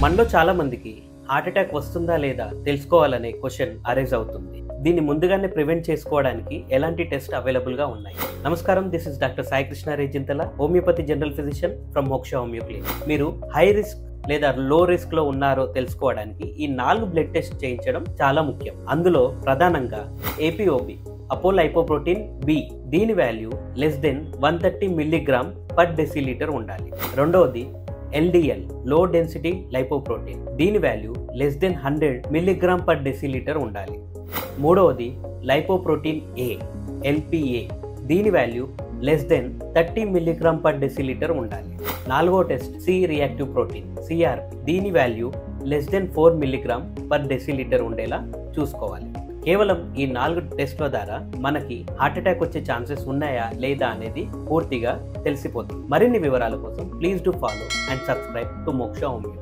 మనలో చాలా మందికి హార్ట్ అటాక్ వస్తుందా లేదా తెలుసుకోవాలనే క్వశ్చన్ అరైజ్ అవుతుంది. దీన్ని ముందుగానే ప్రివెంట్ చేసుకోవడానికి ఎలాంటి టెస్ట్ అవైలబుల్ గా ఉన్నాయి? నమస్కారం, this is doctor Sai Krishna Rejinthala, homeopathy general physician from Moksha homeo clinic. మీరు హై రిస్క్ లేదా లో రిస్క్ లో ఉన్నారో తెలుసుకోవడానికి ఈ 4 బ్లడ్ టెస్ట్ చేయించడం చాలా ముఖ్యం. అందులో ప్రధానంగా ఏపీఓబి, అపోలైపోప్రోటీన్ బి, దీని value less than 130 milligram per decilitre ఉండాలి. రెండవది LDL, లో డెన్సిటీ లైపోప్రోటీన్, దీని value less than 100 milligram per decilitre ఉండాలి. మూడవది లైపోప్రోటీన్ ఏ, LPA, దీని value less than 30 milligram per decilitre ఉండాలి. నాలుగో test C reactive protein, CRP, దీని value less than 4 milligram per decilitre ఉండేలా చూసుకోవాలి. కేవలం ఈ 4 టెస్ట్ల ద్వారా మనకి హార్ట్ అటాక్ వచ్చే ఛాన్సెస్ ఉన్నాయా లేదా అనేది పూర్తిగా తెలిసిపోతుంది. మరిన్ని వివరాల కోసం please do follow and subscribe to మోక్ష హోమియో.